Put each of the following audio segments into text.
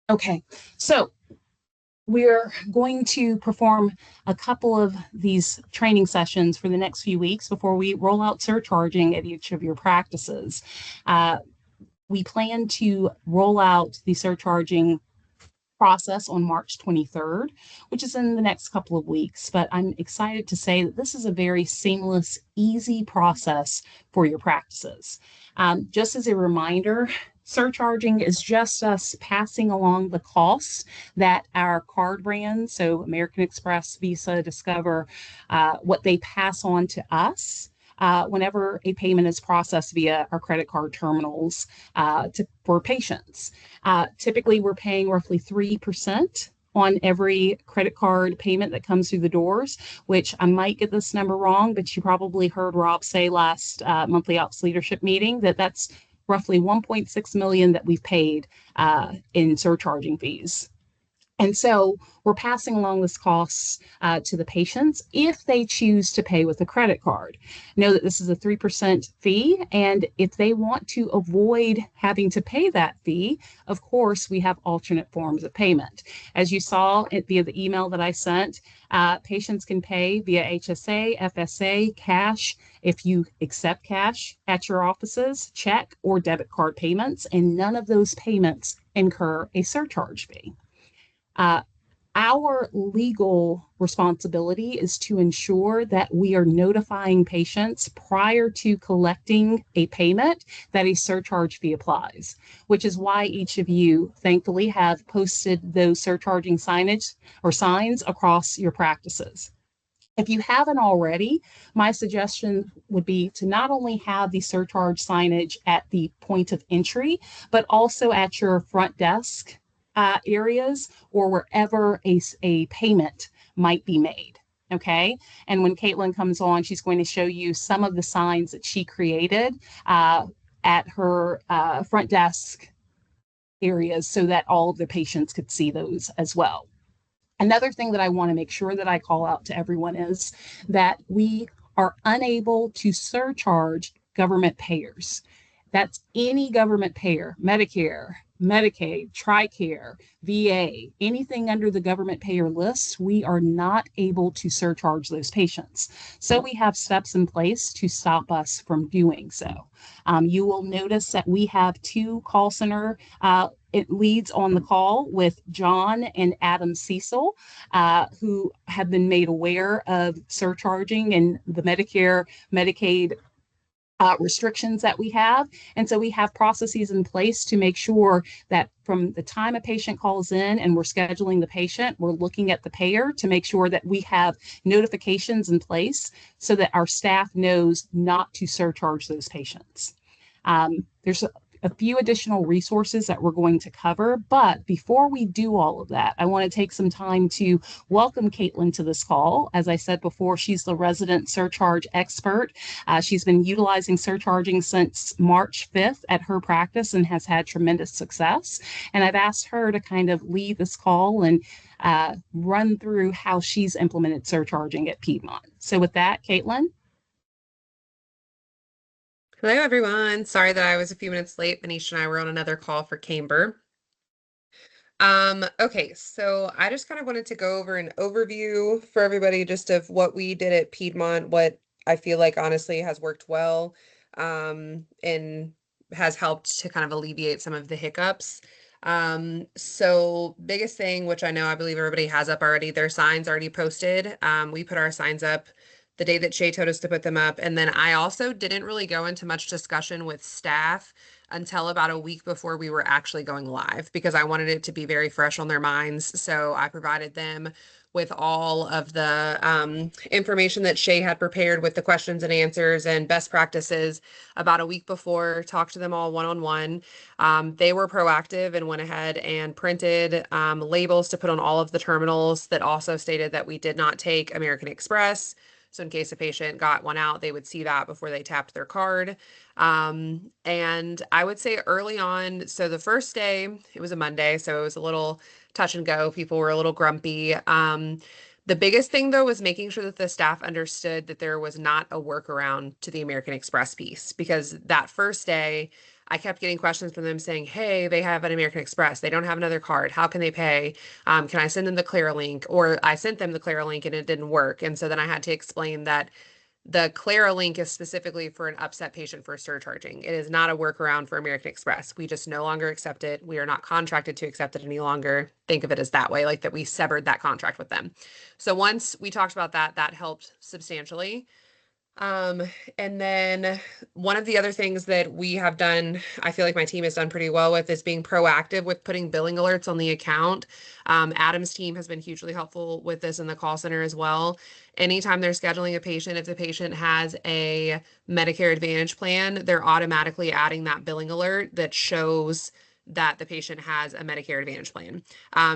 Okay, so we're going to perform a couple of these training sessions for the next few weeks before we roll out surcharging at each of your practices. Uh, we plan to roll out the surcharging process on March 23rd, which is in the next couple of weeks. But I'm excited to say that this is a very seamless, easy process for your practices. Just as a reminder, surcharging is just us passing along the costs that our card brands, so American Express, Visa, Discover, what they pass on to us whenever a payment is processed via our credit card terminals for patients. Typically, we're paying roughly 3% on every credit card payment that comes through the doors, which I might get this number wrong, but you probably heard Rob say last monthly ops leadership meeting that that's roughly 1.6 million that we've paid in surcharging fees. And so we're passing along this cost to the patients if they choose to pay with a credit card. Know that this is a 3% fee. And if they want to avoid having to pay that fee, of course, we have alternate forms of payment. As you saw via the email that I sent, patients can pay via HSA, FSA, cash, if you accept cash at your offices, check or debit card payments, and none of those payments incur a surcharge fee. Uh, our legal responsibility is to ensure that we are notifying patients prior to collecting a payment that a surcharge fee applies, which is why each of you thankfully have posted those surcharging signage or signs across your practices. If you haven't already, my suggestion would be to not only have the surcharge signage at the point of entry, but also at your front desk areas or wherever a payment might be made. Okay. And when Caitlin comes on, she's going to show you some of the signs that she created at her front desk areas so that all of the patients could see those as well. Another thing that I want to make sure that I call out to everyone is that we are unable to surcharge government payers. That's any government payer, Medicare, Medicaid, TRICARE, VA, anything under the government payer list, we are not able to surcharge those patients. So we have steps in place to stop us from doing so. You will notice that we have two call center it leads on the call with John and Adam Cecil, who have been made aware of surcharging and the Medicare, Medicaid restrictions that we have. And so we have processes in place to make sure that from the time a patient calls in and we're scheduling the patient, we're looking at the payer to make sure that we have notifications in place so that our staff knows not to surcharge those patients. There's a few additional resources that we're going to cover. But before we do all of that, I want to take some time to welcome Caitlin to this call. As I said before, she's the resident surcharge expert. She's been utilizing surcharging since March 5th at her practice and has had tremendous success. And I've asked her to kind of lead this call and run through how she's implemented surcharging at Piedmont. So with that, Caitlin. Hello, everyone. Sorry that I was a few minutes late. Manisha and I were on another call for Camber. Okay, so I just kind of wanted to go over an overview for everybody just of what we did at Piedmont, what I feel like honestly has worked well, and has helped to kind of alleviate some of the hiccups. So biggest thing, which I believe everybody has up already, their signs already posted. We put our signs up the day that Shay told us to put them up. And then I also didn't really go into much discussion with staff until about a week before we were actually going live because I wanted it to be very fresh on their minds. So I provided them with all of the information that Shay had prepared with the questions and answers and best practices about a week before, talked to them all one-on-one. They were proactive and went ahead and printed labels to put on all of the terminals that also stated that we did not take American Express. So in case a patient got one out, they would see that before they tapped their card. And I would say early on, so the first day, it was a Monday, so it was a little touch and go. People were a little grumpy. The biggest thing, though, was making sure that the staff understood that there was not a workaround to the American Express piece, because that first day, I kept getting questions from them saying, hey, they have an American Express. They don't have another card. How can they pay? Can I send them the Clear link? Or I sent them the Clear link and it didn't work. And so then I had to explain that the Clara link is specifically for an upset patient for surcharging. It is not a workaround for American Express. We just no longer accept it. We are not contracted to accept it any longer. Think of it as that way, like that we severed that contract with them. So once we talked about that, that helped substantially. Um, and then one of the other things that we have done, I feel like my team has done pretty well with, is being proactive with putting billing alerts on the account. Adam's team has been hugely helpful with this in the call center as well. Anytime they're scheduling a patient, if the patient has a Medicare Advantage plan, they're automatically adding that billing alert that shows that the patient has a Medicare Advantage plan,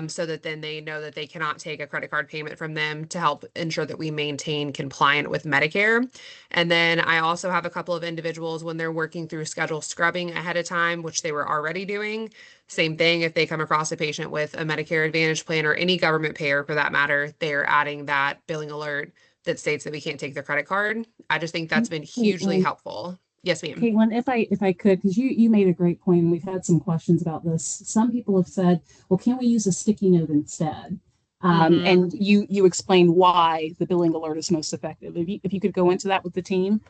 so that then they know that they cannot take a credit card payment from them to help ensure that we maintain compliant with Medicare. And then I also have a couple of individuals when they're working through schedule scrubbing ahead of time, which they were already doing. Same thing, if they come across a patient with a Medicare Advantage plan or any government payer for that matter, they're adding that billing alert that states that we can't take their credit card. I just think that's been hugely Caitlin, helpful. Yes, ma'am. Caitlin, if I could, because you made a great point, and we've had some questions about this. Some people have said, well, can we use a sticky note instead? Mm-hmm. And you explained why the billing alert is most effective. If you could go into that with the team.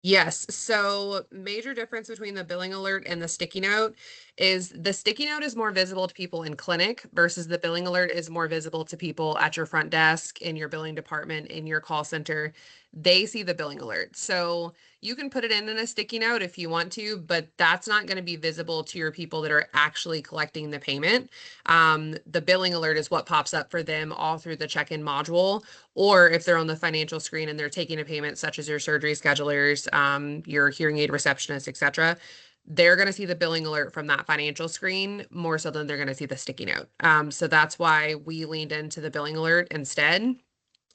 Yes. So, major difference between the billing alert and the sticky note is the sticky note is more visible to people in clinic versus the billing alert is more visible to people at your front desk, in your billing department, in your call center. They see the billing alert. So, you can put it in a sticky note if you want to, but that's not going to be visible to your people that are actually collecting the payment. The billing alert is what pops up for them all through the check-in module, or if they're on the financial screen and they're taking a payment, such as your surgery schedulers, your hearing aid receptionist, etc., they're going to see the billing alert from that financial screen more so than they're going to see the sticky note. So that's why we leaned into the billing alert instead.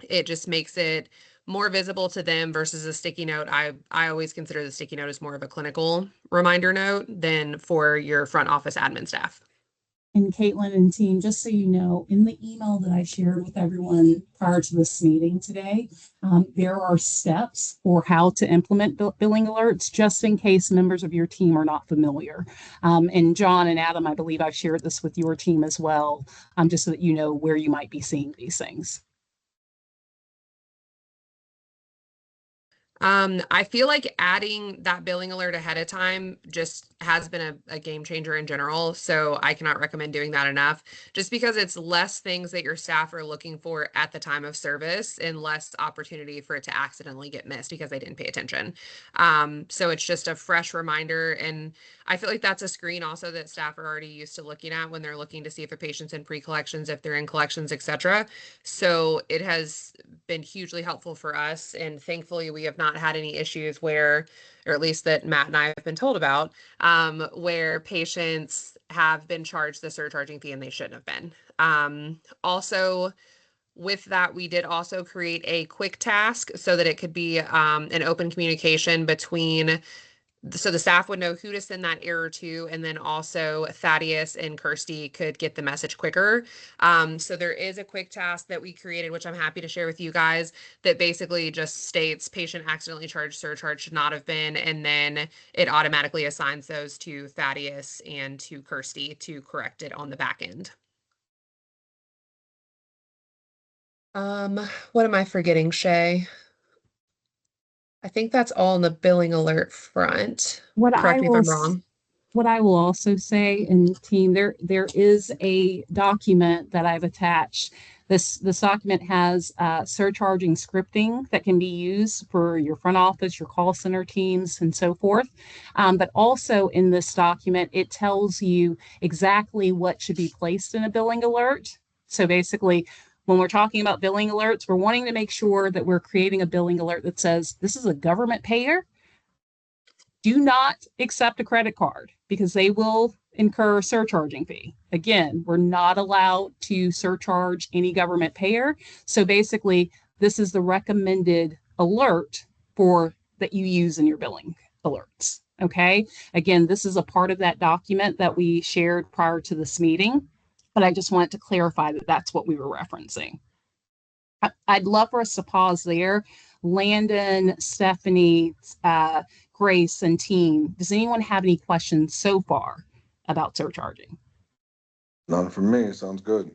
It just makes it more visible to them versus a sticky note. I always consider the sticky note as more of a clinical reminder note than for your front office admin staff. And Caitlin and team, just so you know, in the email that I shared with everyone prior to this meeting today, there are steps for how to implement billing alerts, just in case members of your team are not familiar. And John and Adam, I believe I've shared this with your team as well, just so that you know where you might be seeing these things. I feel like adding that billing alert ahead of time just has been a game changer in general. So I cannot recommend doing that enough, just because it's less things that your staff are looking for at the time of service and less opportunity for it to accidentally get missed because they didn't pay attention. So it's just a fresh reminder. And I feel like that's a screen also that staff are already used to looking at when they're looking to see if a patient's in pre-collections, if they're in collections, etc. So it has been hugely helpful for us. And thankfully, we have not had any issues where, or at least that Matt and I have been told about, where patients have been charged the surcharging fee and they shouldn't have been. Also, with that, we did also create a quick task so that it could be an open communication between, so the staff would know who to send that error to, and then also Thaddeus and Kirsty could get the message quicker. So there is a quick task that we created, which I'm happy to share with you guys, that basically just states patient accidentally charged, surcharge should not have been, and then it automatically assigns those to Thaddeus and to Kirsty to correct it on the back end. What am I forgetting, Shay? I think that's all in the billing alert front. What I Correct me if will I'm wrong. what I will also say, and team, there is a document that I've attached. This document has surcharging scripting that can be used for your front office, your call center teams, and so forth. But also in this document, it tells you exactly what should be placed in a billing alert. So basically, when we're talking about billing alerts, we're wanting to make sure that we're creating a billing alert that says this is a government payer, do not accept a credit card because they will incur a surcharging fee. Again, we're not allowed to surcharge any government payer. So basically, this is the recommended alert for that you use in your billing alerts. Okay. Again, this is a part of that document that we shared prior to this meeting, but I just wanted to clarify that that's what we were referencing. I'd love for us to pause there. Landon, Stephanie, Grace, and team, does anyone have any questions so far about surcharging? None from me. Sounds good.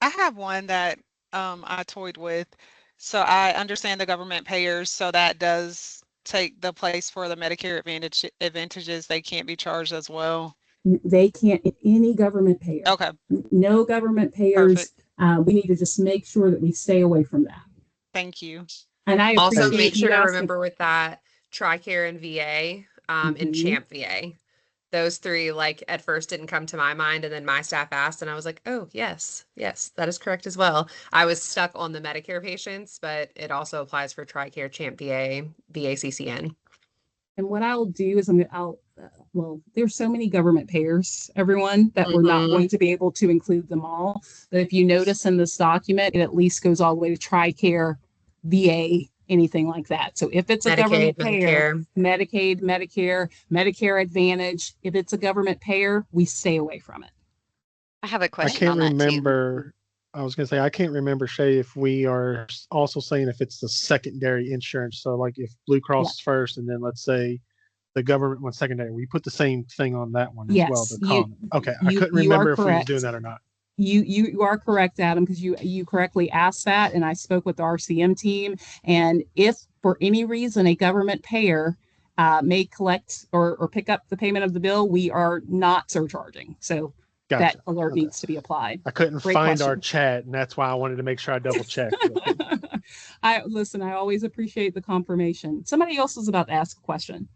I have one that I toyed with. So I understand the government payers, so that does take the place for the Medicare advantages. They can't be charged as well. They can't, any government payer, Okay, no government payers. perfect. We need to just make sure that we stay away from that. Thank you. And I Also, Thank appreciate make sure you to asking. remember with that TRICARE and VA, and Mhm. CHAMP VA. Those three, like at first, didn't come to my mind, and then my staff asked, and I was like, "Oh, yes, yes, that is correct as well." I was stuck on the Medicare patients, but it also applies for TRICARE, CHAMP VA, VACCN. And what I'll do is well, there's so many government payers, everyone, that we're not Mm-hmm. going to be able to include them all. But if you notice in this document, it at least goes all the way to TRICARE, VA, anything like that. So if it's a Medicaid, government payer, Medicare. Medicaid, Medicare, Medicare Advantage, if it's a government payer, we stay away from it. I have a I question can't on that too. remember. I was going to say, I can't remember, Shay, if we are also saying if it's the secondary insurance. So, like if Blue Cross Yeah. is first, and then let's say the government one's secondary, we put the same thing on that one as well. Yes, The common. Okay, I couldn't you are remember if we was correct. doing that or not. You are correct, Adam, because you correctly asked that, and I spoke with the RCM team. And if for any reason a government payer may collect or pick up the payment of the bill, we are not surcharging. So that Gotcha. alert Okay. needs to be applied. I couldn't Great find our question. chat, and that's why I wanted to make sure I double checked. I always appreciate the confirmation. Somebody else was about to ask a question.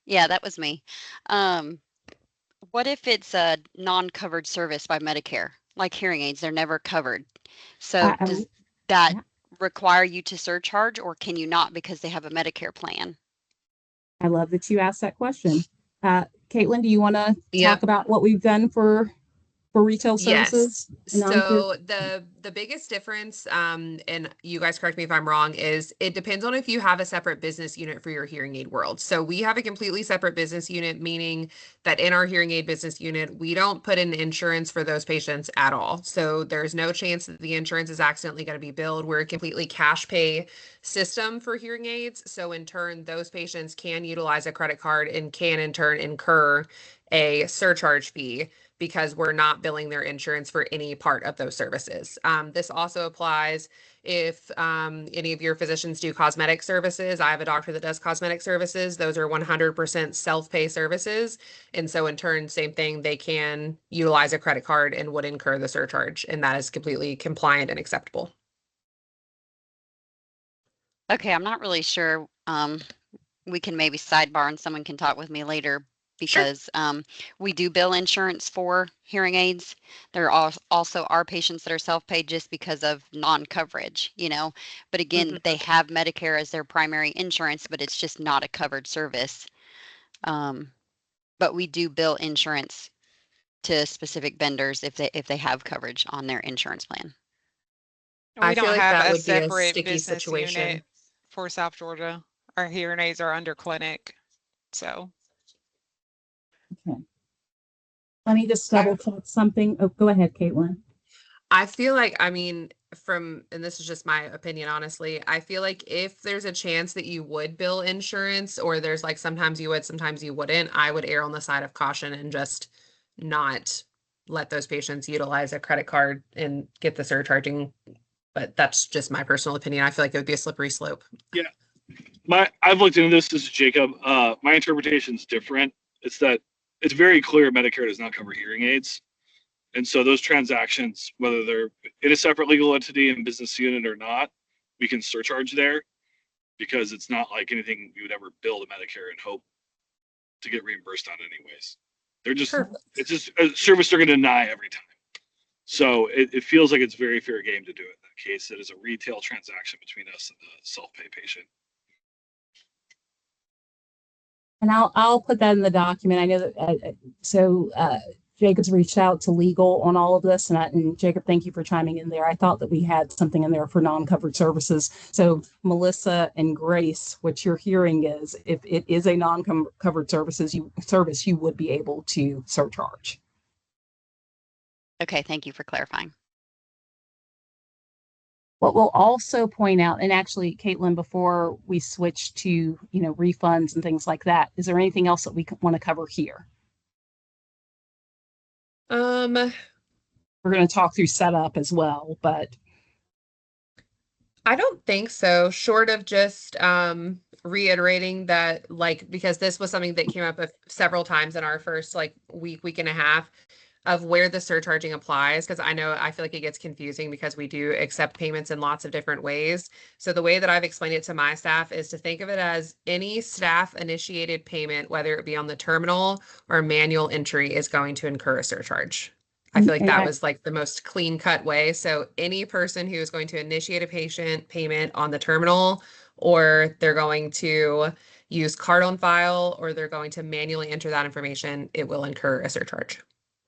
Yeah, that was me. Um, what if it's a non-covered service by Medicare, like hearing aids? They're never covered. So I, does that yeah, require you to surcharge, or can you not because they have a Medicare plan? I love that you asked that question. Caitlin, do you want to talk Yep. about what we've done for retail Yes. services? So the biggest difference, and you guys correct me if I'm wrong, is it depends on if you have a separate business unit for your hearing aid world. So we have a completely separate business unit, meaning that in our hearing aid business unit, we don't put in insurance for those patients at all. So there's no chance that the insurance is accidentally going to be billed. We're a completely cash pay system for hearing aids. So in turn, those patients can utilize a credit card and can in turn incur a surcharge fee because we're not billing their insurance for any part of those services. This also applies if any of your physicians do cosmetic services. I have a doctor that does cosmetic services. Those are 100% self-pay services. And so in turn, same thing, they can utilize a credit card and would incur the surcharge. And that is completely compliant and acceptable. Okay, I'm not really sure. We can maybe sidebar and someone can talk with me later Sure. because we do bill insurance for hearing aids. There are also are patients that are self-paid just because of non-coverage, you know. But again, they have Medicare as their primary insurance, but it's just not a covered service. But we do bill insurance to specific vendors if they have coverage on their insurance plan. I We feel don't like have that a would be a separate sticky business situation. unit for South Georgia. Our hearing aids are under clinic. So Okay. Let me just double check something. Oh, go ahead, Caitlin. I feel like, I mean, and this is just my opinion, honestly, I feel like if there's a chance that you would bill insurance, or there's like sometimes you would, sometimes you wouldn't, I would err on the side of caution and just not let those patients utilize a credit card and get the surcharging. But that's just my personal opinion. I feel like it would be a slippery slope. Yeah. I've looked into this. This is Jacob. My interpretation is different. It's that it's very clear Medicare does not cover hearing aids. And so those transactions, whether they're in a separate legal entity and business unit or not, we can surcharge there because it's not like anything you would ever bill to Medicare and hope to get reimbursed on anyways. It's just a service they're going to deny every time. So it feels like it's very fair game to do it in that case. It is a retail transaction between us and the self-pay patient. And I'll put that in the document. I know that Jacob's reached out to legal on all of this, and Jacob, thank you for chiming in there. I thought that we had something in there for non-covered services. So Melissa and Grace, what you're hearing is if it is a non-covered service, you would be able to surcharge. Okay, thank you for clarifying. What we'll also point out, and actually, Caitlin, before we switch to, refunds and things like that, is there anything else that we want to cover here? Um, We're going to talk through setup as well, but I don't think so, short of just reiterating that, like, because this was something that came up several times in our first like week and a half of where the surcharging applies, because I feel like it gets confusing because we do accept payments in lots of different ways. So the way that I've explained it to my staff is to think of it as any staff initiated payment, whether it be on the terminal or manual entry, is going to incur a surcharge. I feel like and that was like the most clean cut way. So any person who is going to initiate a patient payment on the terminal, or they're going to use card on file, or they're going to manually enter that information, it will incur a surcharge.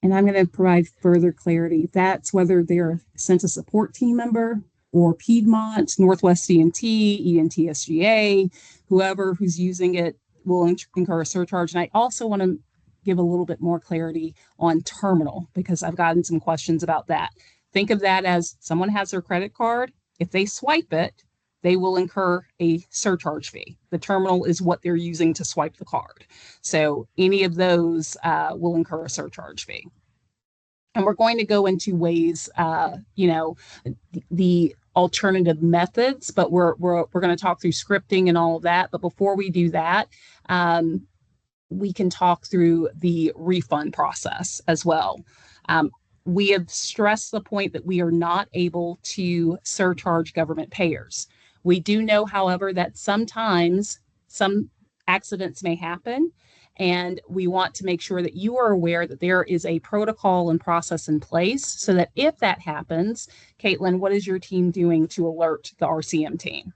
And I'm going to provide further clarity. That's whether they're a Census support team member or Piedmont, Northwest ENT, ENTSGA, whoever who's using it will incur a surcharge. And I also want to give a little bit more clarity on terminal because I've gotten some questions about that. Think of that as someone has their credit card. If they swipe it, they will incur a surcharge fee. The terminal is what they're using to swipe the card. So any of those will incur a surcharge fee. And we're going to go into ways, the alternative methods, but we're going to talk through scripting and all of that. But before we do that, we can talk through the refund process as well. We have stressed the point that we are not able to surcharge government payers. We do know, however, that sometimes some accidents may happen, and we want to make sure that you are aware that there is a protocol and process in place so that if that happens, Caitlin, what is your team doing to alert the RCM team?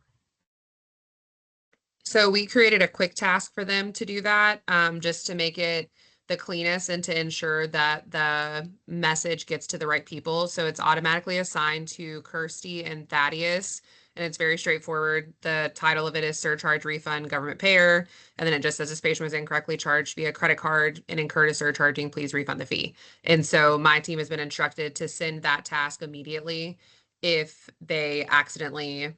So we created a quick task for them to do that, just to make it the cleanest and to ensure that the message gets to the right people. So it's automatically assigned to Kirsty and Thaddeus, and it's very straightforward. The title of it is Surcharge Refund Government Payer, and then it just says this patient was incorrectly charged via credit card and incurred a surcharging, please refund the fee. And so my team has been instructed to send that task immediately if they accidentally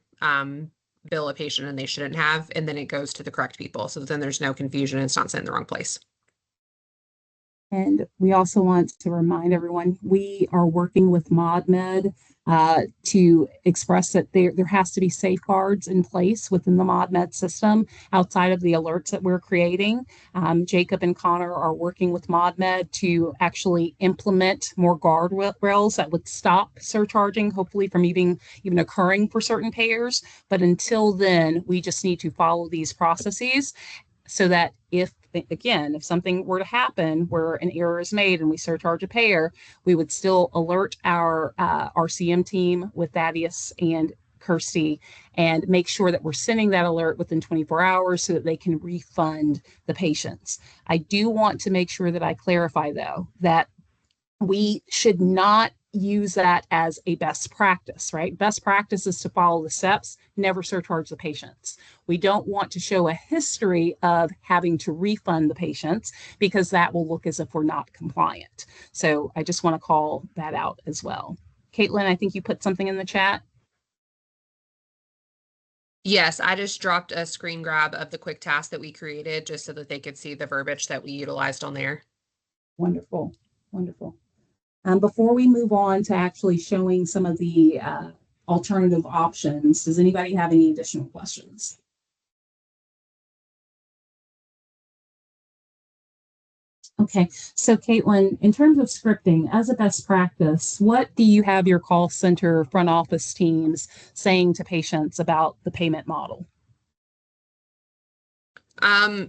bill a patient and they shouldn't have, and then it goes to the correct people. So then there's no confusion and it's not sent in the wrong place. And we also want to remind everyone, we are working with ModMed to express that there has to be safeguards in place within the ModMed system outside of the alerts that we're creating. Jacob and Connor are working with ModMed to actually implement more guardrails that would stop surcharging, hopefully from even occurring for certain payers. But until then, we just need to follow these processes so that if something were to happen where an error is made and we surcharge a payer, we would still alert our RCM team with Thaddeus and Kirsty and make sure that we're sending that alert within 24 hours so that they can refund the patients. I do want to make sure that I clarify, though, that we should not use that as a best practice, right? Best practice is to follow the steps, never surcharge the patients. We don't want to show a history of having to refund the patients because that will look as if we're not compliant. So I just want to call that out as well. Caitlin, I think you put something in the chat. Yes, I just dropped a screen grab of the quick task that we created just so that they could see the verbiage that we utilized on there. Wonderful, wonderful. Before we move on to actually showing some of the alternative options, does anybody have any additional questions? Okay, so Caitlin, in terms of scripting, as a best practice, what do you have your call center front office teams saying to patients about the payment model?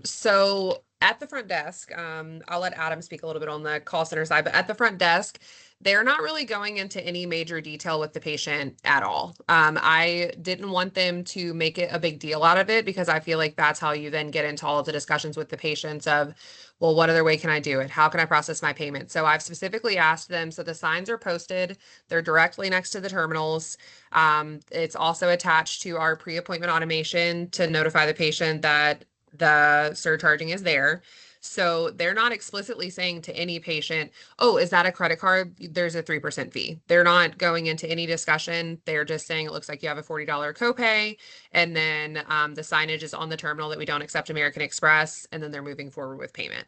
So at the front desk, I'll let Adam speak a little bit on the call center side, but at the front desk, they're not really going into any major detail with the patient at all. I didn't want them to make it a big deal out of it because I feel like that's how you then get into all of the discussions with the patients of, well, what other way can I do it? How can I process my payment? So I've specifically asked them, so the signs are posted, they're directly next to the terminals. It's also attached to our pre-appointment automation to notify the patient that the surcharging is there. So they're not explicitly saying to any patient, oh, is that a credit card? There's a 3% fee. They're not going into any discussion. They're just saying it looks like you have a $40 copay. And then the signage is on the terminal that we don't accept American Express. And then they're moving forward with payment.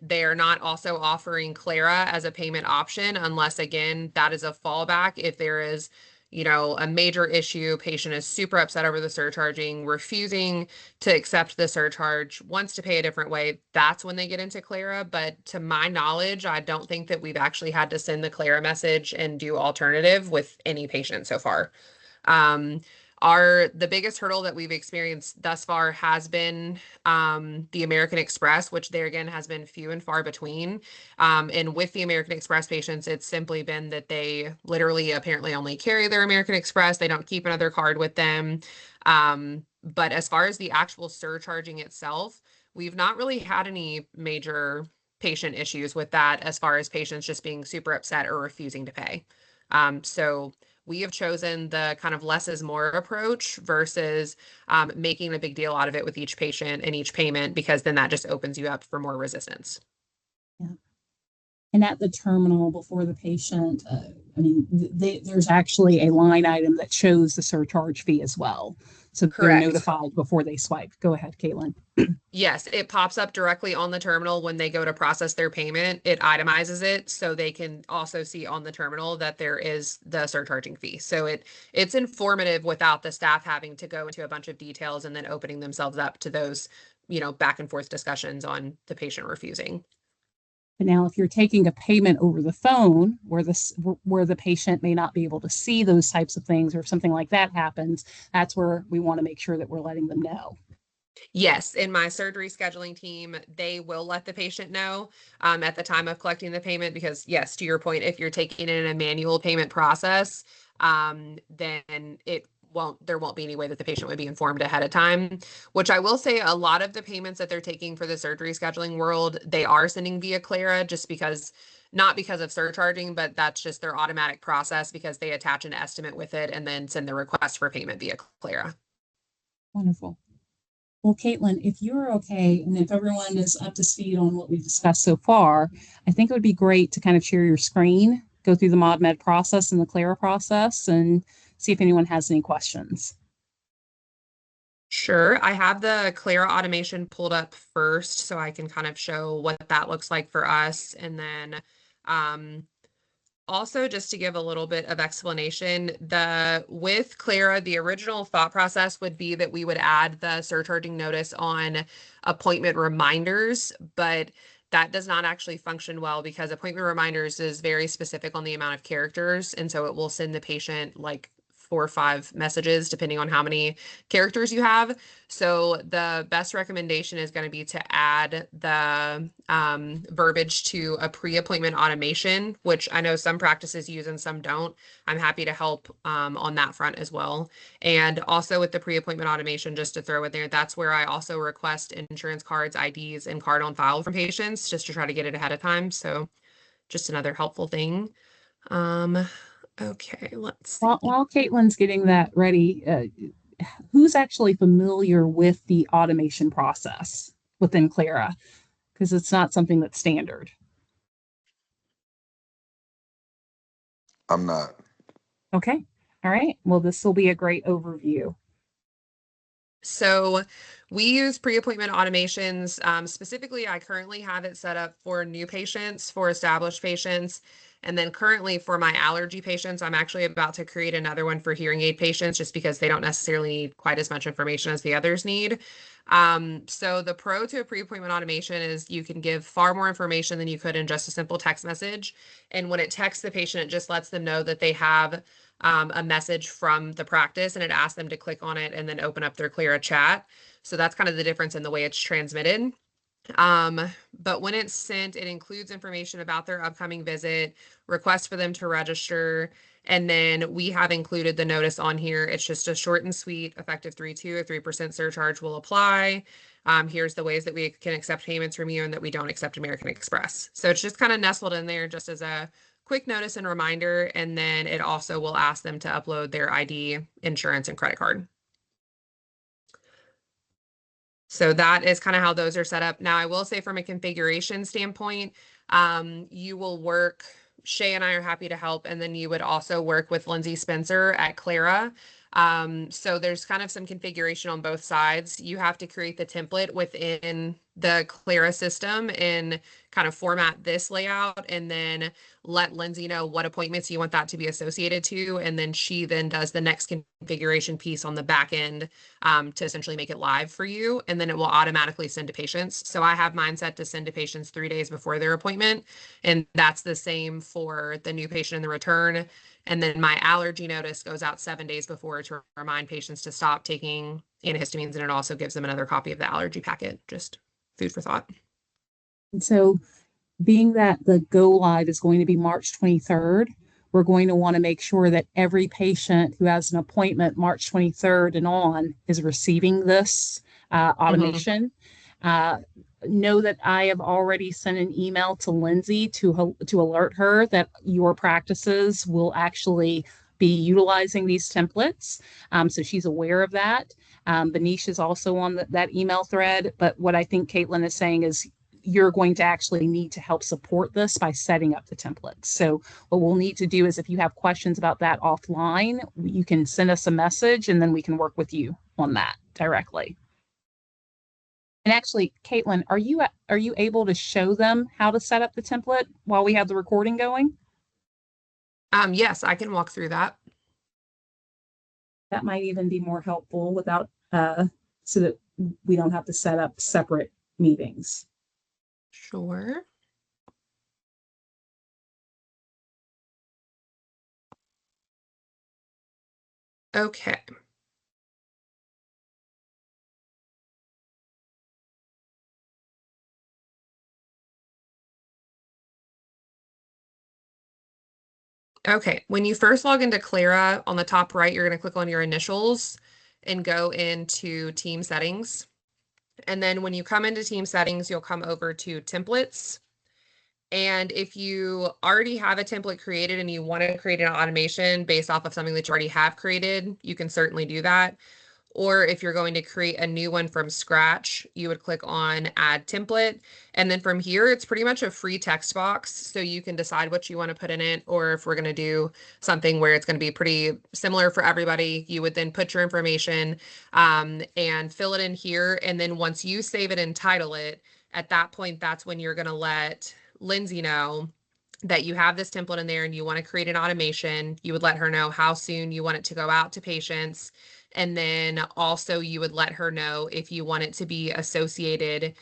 They're not also offering Clara as a payment option unless, again, that is a fallback if there is, you know, a major issue, patient is super upset over the surcharging, refusing to accept the surcharge, wants to pay a different way, that's when they get into Clara. But to my knowledge, I don't think that we've actually had to send the Clara message and do alternative with any patient so far. Um, the biggest hurdle that we've experienced thus far has been the American Express, which there again has been few and far between. And with the American Express patients, it's simply been that they literally apparently only carry their American Express. They don't keep another card with them. But as far as the actual surcharging itself, we've not really had any major patient issues with that as far as patients just being super upset or refusing to pay. So we have chosen the kind of less is more approach versus making a big deal out of it with each patient and each payment, because then that just opens you up for more resistance. Yeah. And at the terminal before the patient, I mean, there's actually a line item that shows the surcharge fee as well. So they're Correct. notified before they swipe. Go ahead, Caitlin. Yes, it pops up directly on the terminal when they go to process their payment. It itemizes it so they can also see on the terminal that there is the surcharging fee. So it's informative without the staff having to go into a bunch of details and then opening themselves up to those, you know, back and forth discussions on the patient refusing. But now, if you're taking a payment over the phone where the patient may not be able to see those types of things, or if something like that happens, that's where we want to make sure that we're letting them know. Yes, in my surgery scheduling team, they will let the patient know at the time of collecting the payment, because yes, to your point, if you're taking it in a manual payment process, then there won't be any way that the patient would be informed ahead of time. Which I will say, a lot of the payments that they're taking for the surgery scheduling world, they are sending via Clara, just because, not because of surcharging, but that's just their automatic process, because they attach an estimate with it and then send the request for payment via Clara. Wonderful. Well, Caitlin, if you're okay, and if everyone is up to speed on what we've discussed so far, I think it would be great to kind of share your screen, go through the ModMed process and the Clara process, and see if anyone has any questions. Sure. I have the Clara automation pulled up first, so I can kind of show what that looks like for us. And then also, just to give a little bit of explanation, with Clara, the original thought process would be that we would add the surcharging notice on appointment reminders, but that does not actually function well, because appointment reminders is very specific on the amount of characters. And so it will send the patient like 4 or 5 messages, depending on how many characters you have. So the best recommendation is going to be to add the verbiage to a pre-appointment automation, which I know some practices use and some don't. I'm happy to help on that front as well. And also with the pre-appointment automation, just to throw in there, that's where I also request insurance cards, IDs, and card on file from patients, just to try to get it ahead of time. So just another helpful thing. Okay, let's see. While Caitlin's getting that ready, who's actually familiar with the automation process within Clara? Because it's not something that's standard. I'm not. Okay. All right. Well, this will be a great overview. So we use pre-appointment automations. Specifically, I currently have it set up for new patients, for established patients. And then currently for my allergy patients, I'm actually about to create another one for hearing aid patients, just because they don't necessarily need quite as much information as the others need. So the pro to a pre-appointment automation is you can give far more information than you could in just a simple text message. And when it texts the patient, it just lets them know that they have a message from the practice, and it asks them to click on it and then open up their Clara chat. So that's kind of the difference in the way it's transmitted. But when it's sent, it includes information about their upcoming visit, request for them to register, and then we have included the notice on here. It's just a short and sweet, effective 3/2, a 3% surcharge will apply. Here's the ways that we can accept payments from you and that we don't accept American Express. So it's just kind of nestled in there just as a quick notice and reminder. And then it also will ask them to upload their ID, insurance, and credit card. So that is kind of how those are set up. Now, I will say from a configuration standpoint, you will work, Shay and I are happy to help, and then you would also work with Lindsay Spencer at Clara. So there's kind of some configuration on both sides. You have to create the template within the Clara system and kind of format this layout, and then let Lindsay know what appointments you want that to be associated to. And then she then does the next configuration piece on the back end to essentially make it live for you. And then it will automatically send to patients. So I have mine set to send to patients 3 days before their appointment. And that's the same for the new patient and the return. And then my allergy notice goes out 7 days before to remind patients to stop taking antihistamines. And it also gives them another copy of the allergy packet. Just food for thought. And so, being that the go live is going to be March 23rd, we're going to want to make sure that every patient who has an appointment March 23rd and on is receiving this automation. Know that I have already sent an email to Lindsay to alert her that your practices will actually be utilizing these templates. So she's aware of that. Benish is also on that email thread. But what I think Caitlin is saying is you're going to actually need to help support this by setting up the templates. So what we'll need to do is if you have questions about that offline, you can send us a message and then we can work with you on that directly. And actually, Caitlin, are you able to show them how to set up the template while we have the recording going? Yes, I can walk through that. That might even be more helpful without so that we don't have to set up separate meetings. Sure. Okay. Okay, when you first log into Clara, on the top right, you're going to click on your initials and go into team settings. And then when you come into team settings, you'll come over to templates. And if you already have a template created and you want to create an automation based off of something that you already have created, you can certainly do that. Or if you're going to create a new one from scratch, you would click on add template. And then from here, it's pretty much a free text box. So you can decide what you want to put in it. Or if we're going to do something where it's going to be pretty similar for everybody, you would then put your information and fill it in here. And then once you save it and title it, at that point, that's when you're going to let Lindsay know that you have this template in there and you want to create an automation. You would let her know how soon you want it to go out to patients. And then also you would let her know if you want it to be associated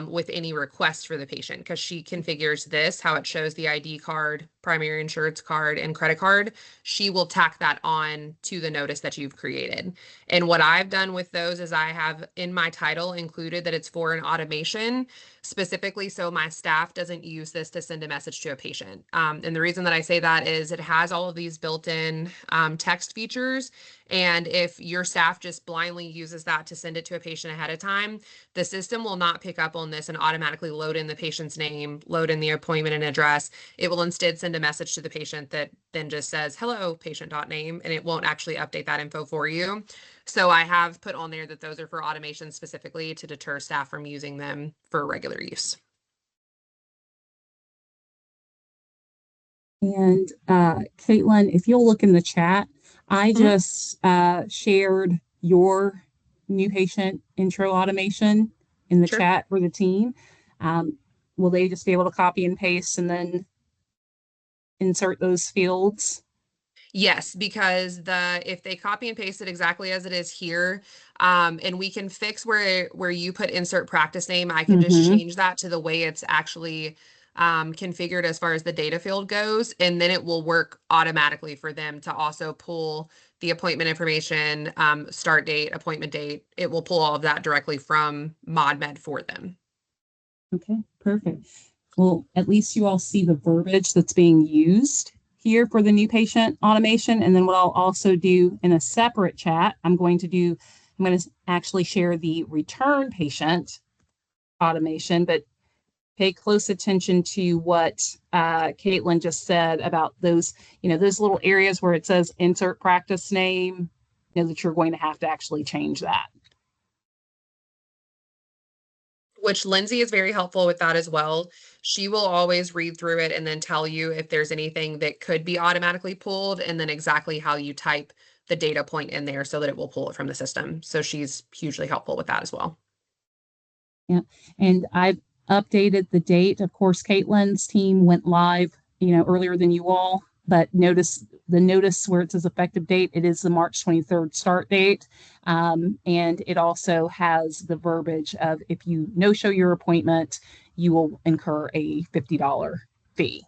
with any request for the patient, because she configures this, how it shows the ID card, primary insurance card, and credit card. She will tack that on to the notice that you've created. And what I've done with those is I have in my title included that it's for an automation specifically, so my staff doesn't use this to send a message to a patient. And the reason that I say that is it has all of these built-in text features. And if your staff just blindly uses that to send it to a patient ahead of time, the system will not pick up on this and automatically load in the patient's name, load in the appointment and address. It will instead send a message to the patient that then just says, hello, patient.name, and it won't actually update that info for you. So I have put on there that those are for automation specifically to deter staff from using them for regular use. And Caitlin, if you'll look in the chat, I just shared your new patient intro automation in the chat for the team. Will they just be able to copy and paste and then insert those fields? Yes, because if they copy and paste it exactly as it is here, and we can fix where you put insert practice name, I can just change that to the way it's actually configured as far as the data field goes, and then it will work automatically for them to also pull the appointment information, start date, appointment date. It will pull all of that directly from ModMed for them. Okay, perfect. Well, at least you all see the verbiage that's being used here for the new patient automation. And then what I'll also do in a separate chat, I'm going to actually share the return patient automation, but pay close attention to what Caitlin just said about those, those little areas where it says insert practice name, that you're going to have to actually change that. which Lindsay is very helpful with that as well. She will always read through it and then tell you if there's anything that could be automatically pulled, and then exactly how you type the data point in there so that it will pull it from the system. So she's hugely helpful with that as well. Yeah, and I've updated the date. Of course, Caitlin's team went live, earlier than you all, but notice where it says effective date, it is the March 23rd start date. And it also has the verbiage of if you no-show your appointment, you will incur a $50 fee.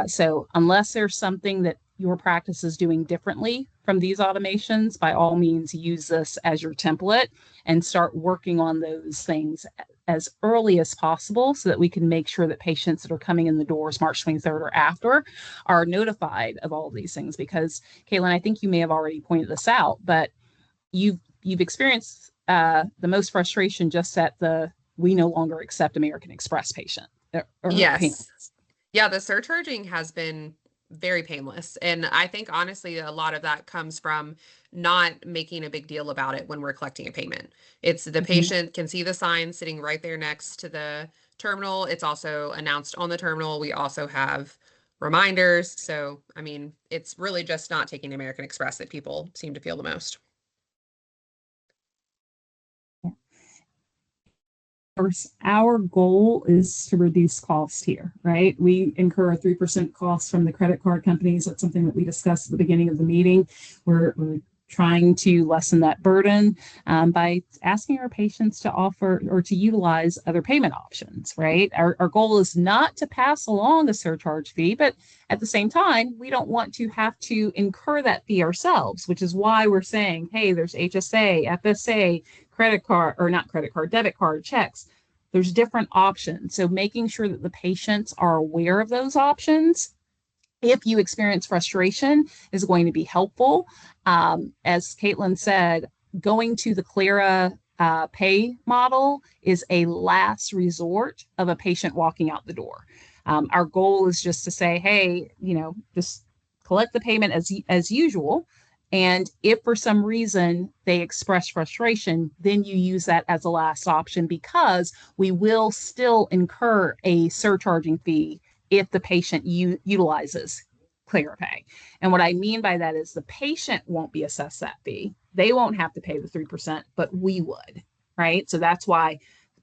So unless there's something that your practice is doing differently from these automations, by all means, use this as your template and start working on those things as early as possible so that we can make sure that patients that are coming in the doors March 23rd or after are notified of all of these things. Because Caitlin, I think you may have already pointed this out, but you've experienced the most frustration just at the we no longer accept American Express patient. Yes. Payments. Yeah, the surcharging has been very painless. And I think honestly, a lot of that comes from not making a big deal about it when we're collecting a payment. It's the patient can see the sign sitting right there next to the terminal. It's also announced on the terminal. We also have reminders. So, I mean, it's really just not taking American Express that people seem to feel the most. Our goal is to reduce cost here, right? We incur a 3% cost from the credit card companies. That's something that we discussed at the beginning of the meeting. We're trying to lessen that burden by asking our patients to offer or to utilize other payment options, right? Our goal is not to pass along a surcharge fee, but at the same time, we don't want to have to incur that fee ourselves, which is why we're saying, hey, there's HSA, FSA, credit card, or not credit card, debit card, checks. There's different options. So making sure that the patients are aware of those options, if you experience frustration, is going to be helpful. As Caitlin said, going to the Clara pay model is a last resort of a patient walking out the door. Our goal is just to say, hey, just collect the payment as usual. And if for some reason they express frustration, then you use that as a last option, because we will still incur a surcharging fee if the patient utilizes ClearPay. And what I mean by that is the patient won't be assessed that fee. They won't have to pay the 3%, but we would, right? So that's why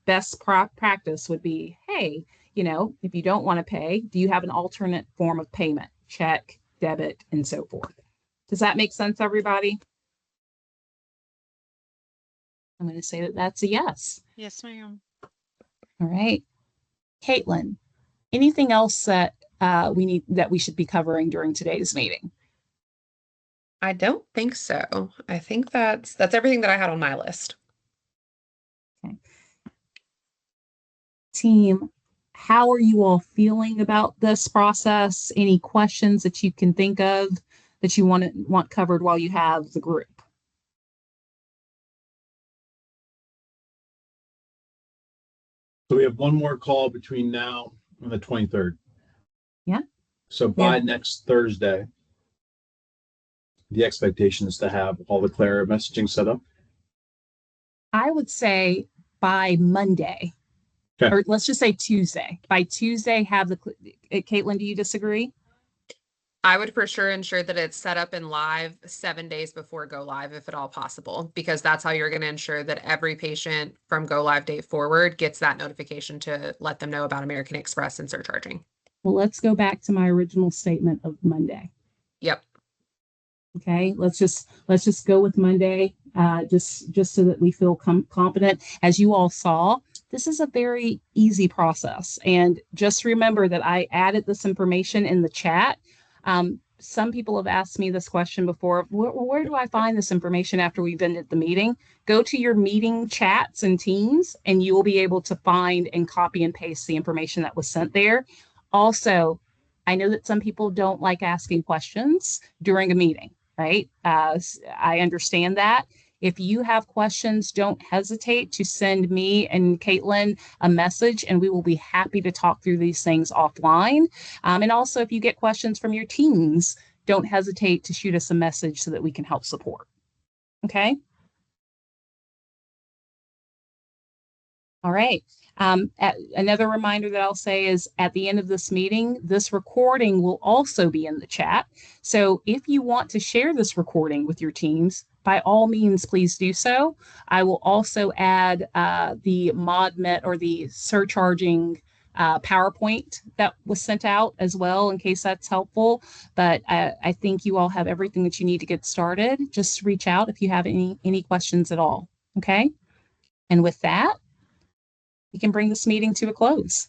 best practice would be, hey, if you don't want to pay, do you have an alternate form of payment? Check, debit, and so forth. Does that make sense, everybody? I'm going to say that that's a yes. Yes, ma'am. All right. Caitlin, anything else that we should be covering during today's meeting? I don't think so. I think that's everything that I had on my list. Okay. Team, how are you all feeling about this process? Any questions that you can think of that you want covered while you have the group? So we have one more call between now and the 23rd. Yeah. So by next Thursday, the expectation is to have all the Clara messaging set up. I would say by Monday, okay, or let's just say Tuesday. By Tuesday, have the Caitlin, do you disagree? I would for sure ensure that it's set up and live 7 days before go live, if at all possible, because that's how you're going to ensure that every patient from go live date forward gets that notification to let them know about American Express and surcharging. Well, let's go back to my original statement of Monday. Yep. Okay, let's just go with Monday, just so that we feel confident. As you all saw, this is a very easy process, and just remember that I added this information in the chat. Some people have asked me this question before. Where do I find this information after we've ended the meeting? Go to your meeting chats and Teams, and you will be able to find and copy and paste the information that was sent there. Also, I know that some people don't like asking questions during a meeting, right? I understand that. If you have questions, don't hesitate to send me and Caitlin a message, and we will be happy to talk through these things offline. And also, if you get questions from your teams, don't hesitate to shoot us a message so that we can help support. Okay? All right. Another reminder that I'll say is at the end of this meeting, this recording will also be in the chat. So if you want to share this recording with your teams, by all means, please do so. I will also add the ModMed or the surcharging PowerPoint that was sent out as well, in case that's helpful. But I think you all have everything that you need to get started. Just reach out if you have any questions at all. Okay. And with that, we can bring this meeting to a close.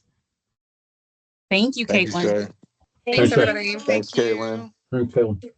Thank you, Thank you, Caitlin. Shay. Thanks, Shay. everybody. Thanks, Caitlin. Thanks, Caitlin.